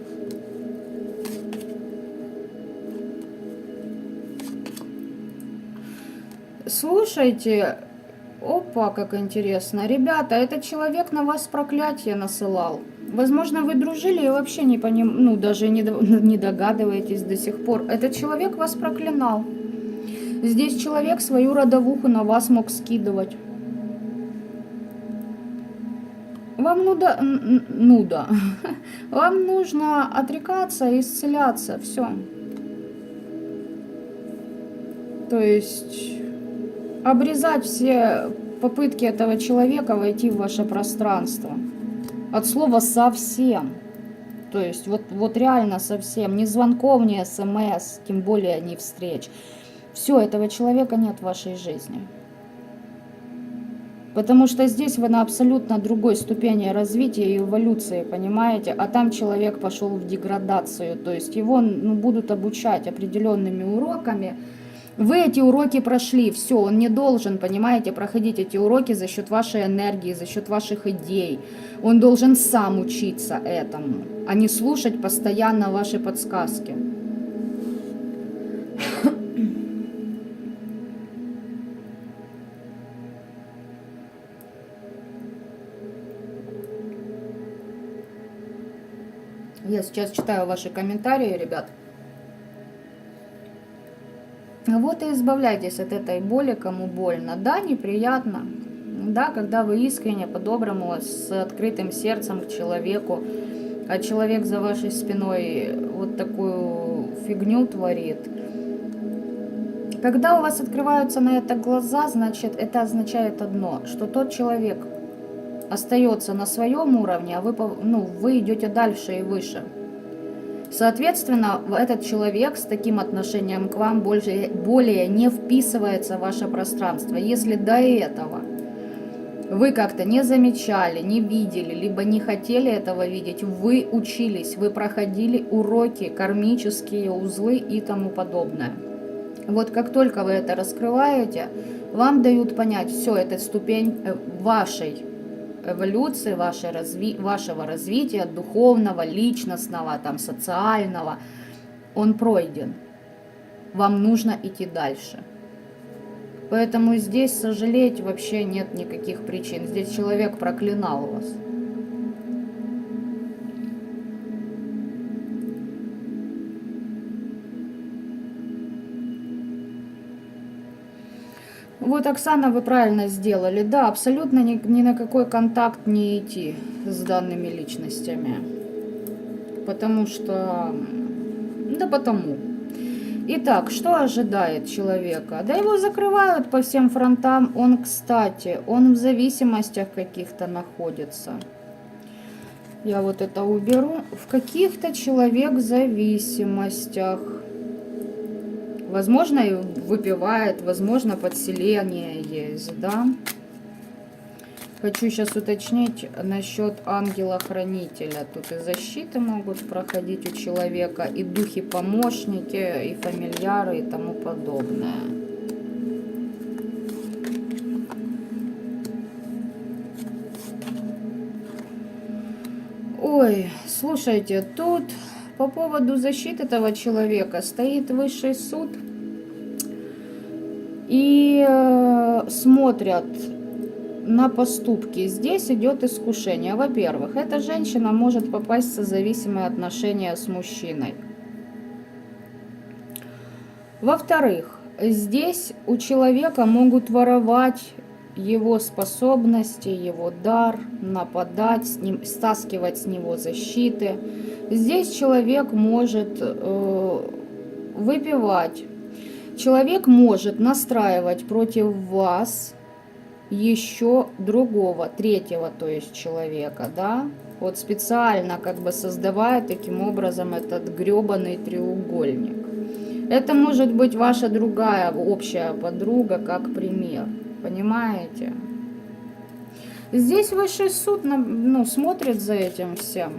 Слушайте. Опа, как интересно. Ребята, этот человек на вас проклятие насылал. Возможно, вы дружили и вообще не ну, даже не догадываетесь до сих пор. Этот человек вас проклинал. Здесь человек свою родовуху на вас мог скидывать. Вам Вам нужно отрекаться и исцеляться. Все. То есть обрезать все попытки этого человека войти в ваше пространство. От слова совсем. То есть вот реально совсем. Ни звонков, ни смс, тем более ни встреч. Все, этого человека нет в вашей жизни. Потому что здесь вы на абсолютно другой ступени развития и эволюции, понимаете? А там человек пошел в деградацию, то есть его будут обучать определенными уроками. Вы эти уроки прошли, все, он не должен, понимаете, проходить эти уроки за счет вашей энергии, за счет ваших идей. Он должен сам учиться этому, а не слушать постоянно ваши подсказки. Я сейчас читаю ваши комментарии, ребят. Вот и избавляйтесь от этой боли, кому больно. Да, неприятно. Да, когда вы искренне, по-доброму, с открытым сердцем к человеку, а человек за вашей спиной вот такую фигню творит. Когда у вас открываются на это глаза, значит, это означает одно, что тот человек остается на своем уровне, а вы идете дальше и выше. Соответственно, этот человек с таким отношением к вам более не вписывается в ваше пространство. Если до этого вы как-то не замечали, не видели, либо не хотели этого видеть, вы учились, вы проходили уроки, кармические узлы и тому подобное. Вот как только вы это раскрываете, вам дают понять, все, это ступень вашей эволюции, вашего развития, духовного, личностного, там, социального, он пройден. Вам нужно идти дальше. Поэтому здесь сожалеть вообще нет никаких причин. Здесь человек проклинал вас. Вот, Оксана, вы правильно сделали. Да, абсолютно ни на какой контакт не идти с данными личностями. Потому что... Да потому. Итак, что ожидает человека? Да его закрывают по всем фронтам. Он, кстати, он в зависимостях каких-то находится. Я вот это уберу. В каких-то человек в зависимостях. Возможно, и выпивает, возможно, подселение есть, да. Хочу сейчас уточнить насчет ангела-хранителя. Тут и защиты могут проходить у человека, и духи-помощники, и фамильяры, и тому подобное. Ой, слушайте, тут по поводу защиты этого человека стоит высший суд и смотрят на поступки. Здесь идет искушение. Во-первых, эта женщина может попасть в созависимые отношения с мужчиной. Во-вторых, здесь у человека могут воровать его способности, его дар, нападать, стаскивать с него защиты. Здесь человек может выпивать. Человек может настраивать против вас еще другого, третьего, то есть человека, да, вот специально как бы создавая таким образом этот гребаный треугольник. Это может быть ваша другая общая подруга, как пример, понимаете? Здесь высший суд смотрит за этим всем.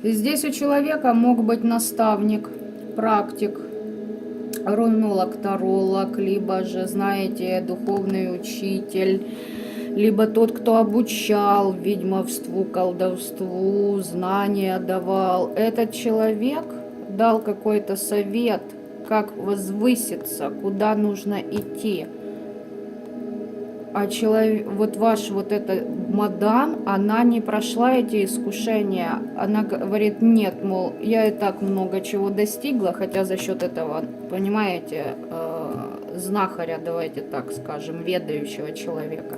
Здесь у человека мог быть наставник, практик, рунолог, таролог, либо же, знаете, духовный учитель, либо тот, кто обучал ведьмовству, колдовству, знания давал. Этот человек дал какой-то совет, как возвыситься, куда нужно идти. А человек, вот ваш вот эта мадам, она не прошла эти искушения. Она говорит, нет, мол, я и так много чего достигла, хотя за счет этого, понимаете, знахаря, давайте так скажем, ведающего человека.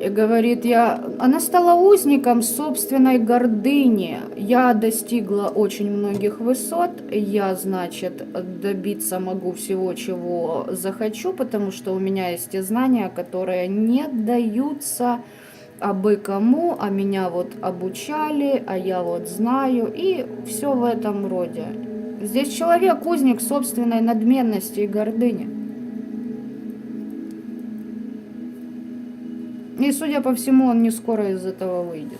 И говорит, она стала узником собственной гордыни. Я достигла очень многих высот. Я, значит, добиться могу всего, чего захочу, потому что у меня есть те знания, которые не даются абы кому, а меня вот обучали, а я вот знаю, и все в этом роде. Здесь человек узник собственной надменности и гордыни. И, судя по всему, он не скоро из этого выйдет.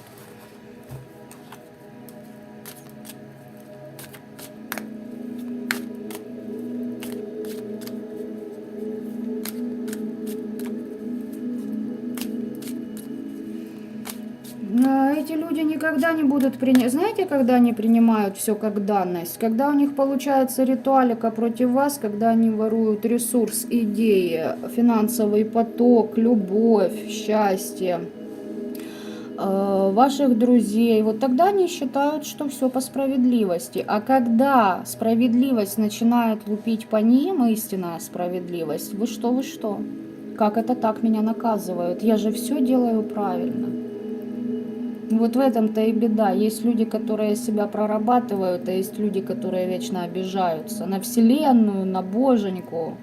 Но эти люди никогда не будут принимать. Знаете, когда они принимают все как данность? Когда у них получается ритуалика против вас, когда они воруют ресурс, идеи, финансовый поток, любовь, счастье, ваших друзей, вот тогда они считают, что все по справедливости. А когда справедливость начинает лупить по ним, истинная справедливость, вы что, вы что? Как это так меня наказывают? Я же все делаю правильно. Вот в этом-то и беда. Есть люди, которые себя прорабатывают, а есть люди, которые вечно обижаются на Вселенную, на Боженьку.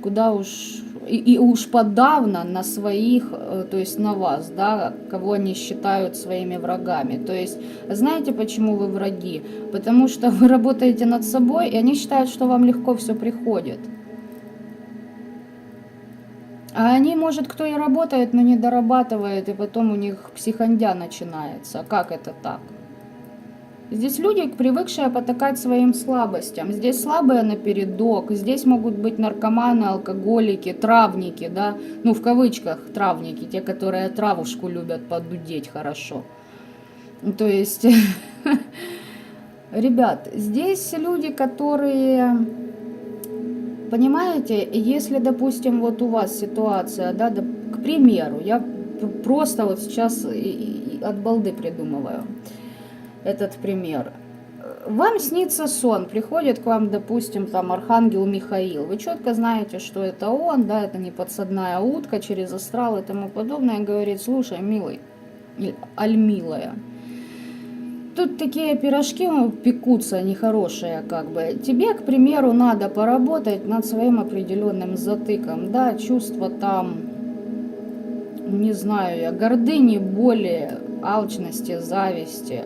Куда уж... И уж подавно на своих, то есть на вас, да, кого они считают своими врагами. То есть, знаете, почему вы враги? Потому что вы работаете над собой, и они считают, что вам легко все приходит. А они, может, кто и работает, но не дорабатывает, и потом у них психондя начинается. Как это так? Здесь люди, привыкшие потакать своим слабостям. Здесь слабые напередок. Здесь могут быть наркоманы, алкоголики, травники, да. Ну, в кавычках травники, те, которые травушку любят подудеть хорошо. То есть, ребят, здесь люди, которые... Понимаете, если, допустим, вот у вас ситуация, да, к примеру, я просто вот сейчас от балды придумываю этот пример. Вам снится сон, приходит к вам, допустим, там архангел Михаил. Вы четко знаете, что это он, да, это не подсадная утка через астрал и тому подобное. И говорит: слушай, милый, аль милая, тут такие пирожки пекутся нехорошие, как бы. Тебе, к примеру, надо поработать над своим определенным затыком, да, чувство там, не знаю я, гордыни, боли, алчности, зависти.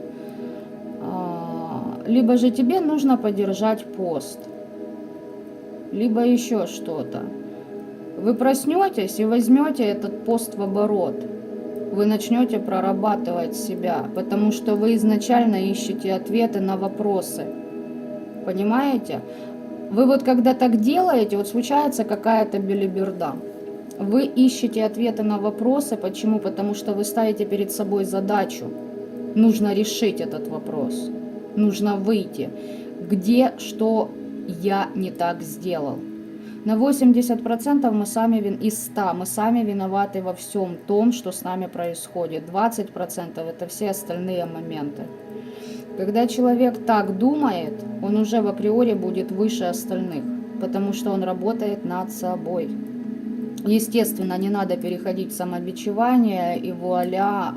Либо же тебе нужно подержать пост, либо еще что-то. Вы проснетесь и возьмете этот пост в оборот. Вы начнете прорабатывать себя, потому что вы изначально ищете ответы на вопросы. Понимаете? Вы вот когда так делаете, вот случается какая-то белиберда. Вы ищете ответы на вопросы. Почему? Потому что вы ставите перед собой задачу. Нужно решить этот вопрос. Нужно выйти. Где, что я не так сделал? На 80% мы сами из 100 мы сами виноваты во всем том, что с нами происходит. 20% это все остальные моменты. Когда человек так думает, он уже в априори будет выше остальных, потому что он работает над собой. Естественно, не надо переходить в самобичевание и вуаля,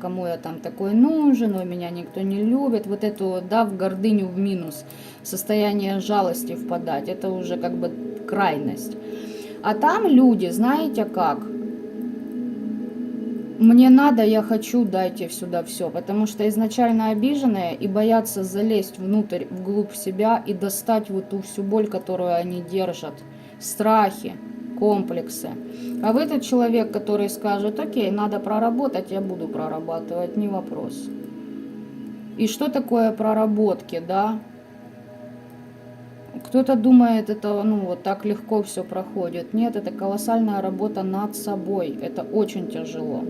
кому я там такой нужен, у меня никто не любит. Вот эту, да, в гордыню в минус, состояние жалости впадать, это уже как бы крайность. А там люди, знаете как? Мне надо, я хочу, дайте сюда все. Потому что изначально обиженные и боятся залезть внутрь, вглубь себя и достать вот ту всю боль, которую они держат. Страхи, комплексы. А вы тот человек, который скажет: окей, надо проработать, я буду прорабатывать, не вопрос. И что такое проработки, да? Кто-то думает, это ну вот так легко все проходит. Нет, это колоссальная работа над собой. Это очень тяжело.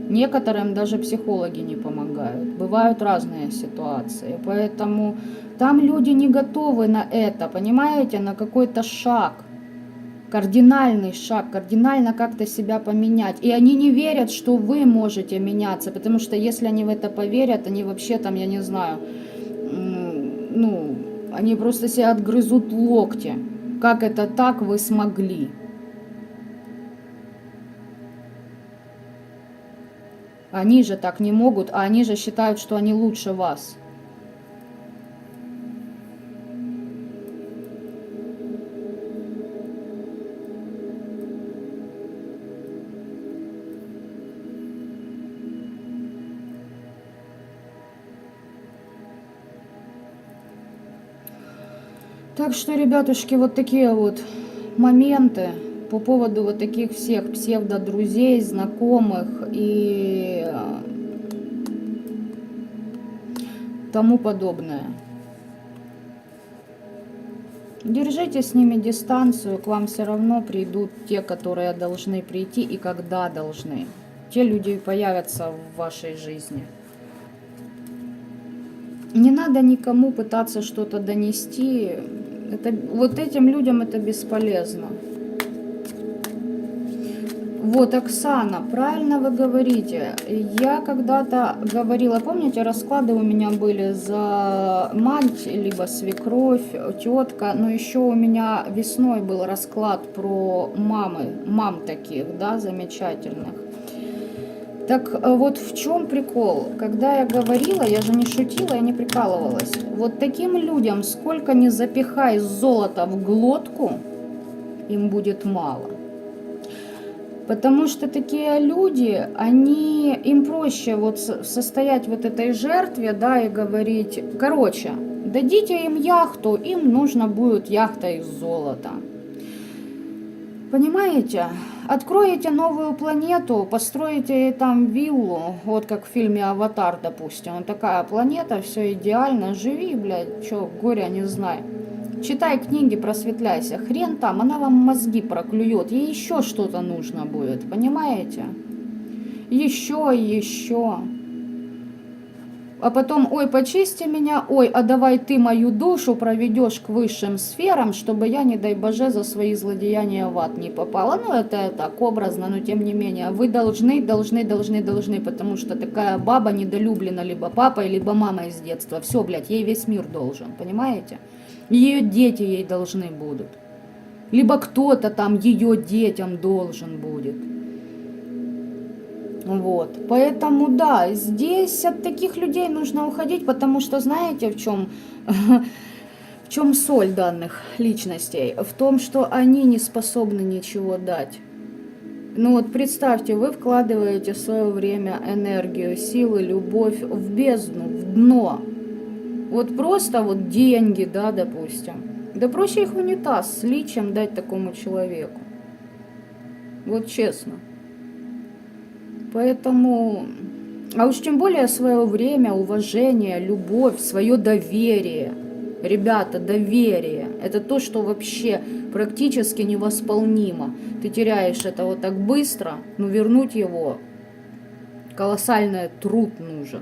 Некоторым даже психологи не помогают. Бывают разные ситуации. Поэтому там люди не готовы на это, понимаете, на какой-то шаг. Кардинальный шаг, кардинально как-то себя поменять. И они не верят, что вы можете меняться. Потому что если они в это поверят, они вообще там, я не знаю, ну, они просто себя отгрызут локти. Как это так вы смогли? Они же так не могут, а они же считают, что они лучше вас. Так что, ребятушки, вот такие вот моменты по поводу вот таких всех псевдодрузей, знакомых и тому подобное. Держите с ними дистанцию, к вам все равно придут те, которые должны прийти и когда должны. Те люди появятся в вашей жизни. Не надо никому пытаться что-то донести. Вот этим людям это бесполезно. Вот, Оксана, правильно вы говорите. Я когда-то говорила, помните, расклады у меня были за мать, либо свекровь, тетка, но еще у меня весной был расклад про мам таких, да, замечательных. Так вот в чем прикол? Когда я говорила, я же не шутила, я не прикалывалась. Вот таким людям, сколько ни запихай золота в глотку, им будет мало. Потому что такие люди, им проще вот состоять вот этой жертве, да, и говорить, короче, дадите им яхту, им нужно будет яхта из золота. Понимаете? Откроете новую планету, построите там виллу, вот как в фильме «Аватар», допустим. Вот такая планета, все идеально, живи, блядь, что, горя не знай. Читай книги, просветляйся. Хрен там, она вам мозги проклюет. Ей еще что-то нужно будет, понимаете? Еще. А потом, ой, почисти меня, ой, а давай ты мою душу проведешь к высшим сферам, чтобы я, не дай боже, за свои злодеяния в ад не попала. Ну, это так образно, но тем не менее. Вы должны, потому что такая баба недолюблена либо папой, либо мамой с детства. Все, блядь, ей весь мир должен, понимаете? Ее дети ей должны будут. Либо кто-то там ее детям должен будет. Вот. Поэтому, да, здесь от таких людей нужно уходить, потому что знаете, в чем соль данных личностей? В том, что они не способны ничего дать. Ну вот представьте, вы вкладываете в свое время энергию, силы, любовь в бездну, в дно. Вот просто вот деньги, да, допустим. Да проще их в унитаз слить, чем дать такому человеку. Вот честно. Поэтому, а уж тем более свое время, уважение, любовь, свое доверие. Ребята, доверие. Это то, что вообще практически невосполнимо. Ты теряешь это вот так быстро, но вернуть его колоссальный труд нужен.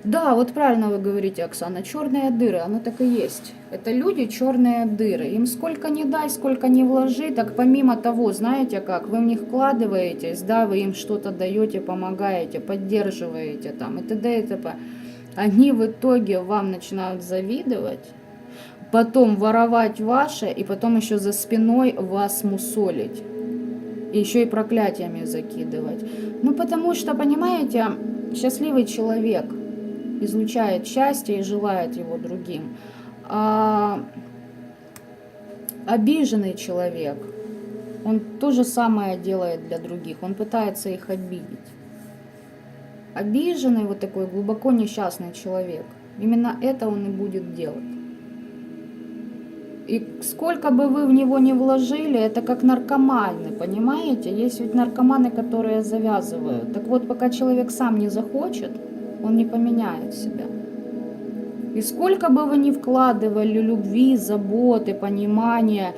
Да, вот правильно вы говорите, Оксана, черные дыры, оно так и есть. Это люди черные дыры. Им сколько ни дай, сколько ни вложи, так помимо того, знаете как, вы в них вкладываетесь, да, вы им что-то даете, помогаете, поддерживаете там и т.д. и т.п. Они в итоге вам начинают завидовать, потом воровать ваше и потом еще за спиной вас мусолить. И еще и проклятиями закидывать. Ну потому что, понимаете, счастливый человек излучает счастье и желает его другим. А обиженный человек, он то же самое делает для других, он пытается их обидеть. Обиженный, вот такой глубоко несчастный человек, именно это он и будет делать. И сколько бы вы в него ни вложили, это как наркоманы, понимаете? Есть ведь наркоманы, которые завязывают. Так вот, пока человек сам не захочет, он не поменяет себя. И сколько бы вы ни вкладывали любви, заботы, понимания,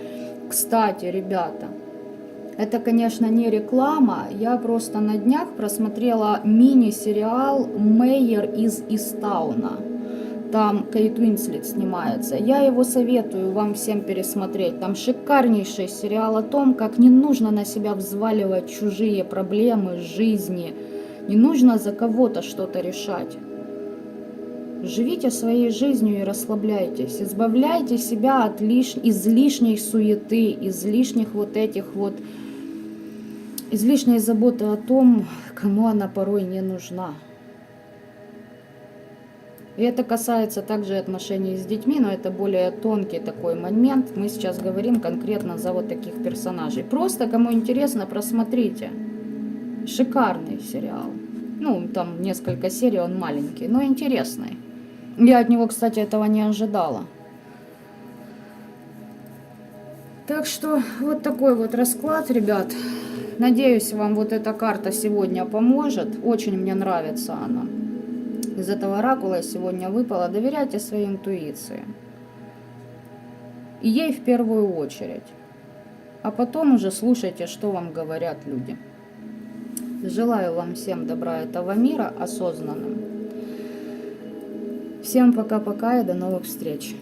кстати, ребята, это, конечно, не реклама, я просто на днях просмотрела мини-сериал «Мэйер из Истауна». Там Кейт Уинслет снимается. Я его советую вам всем пересмотреть. Там шикарнейший сериал о том, как не нужно на себя взваливать чужие проблемы жизни. Не нужно за кого-то что-то решать. Живите своей жизнью и расслабляйтесь. Избавляйте себя от излишней суеты, излишних вот этих вот, излишней заботы о том, кому она порой не нужна. И это касается также отношений с детьми, но это более тонкий такой момент. Мы сейчас говорим конкретно за вот таких персонажей. Просто, кому интересно, просмотрите. Шикарный сериал. Ну, там несколько серий, он маленький, но интересный. Я от него, кстати, этого не ожидала. Так что вот такой вот расклад, ребят. Надеюсь, вам вот эта карта сегодня поможет. Очень мне нравится она. Из этого оракула сегодня выпало. Доверяйте своей интуиции. И ей в первую очередь. А потом уже слушайте, что вам говорят люди. Желаю вам всем добра этого мира, осознанным. Всем пока-пока и до новых встреч.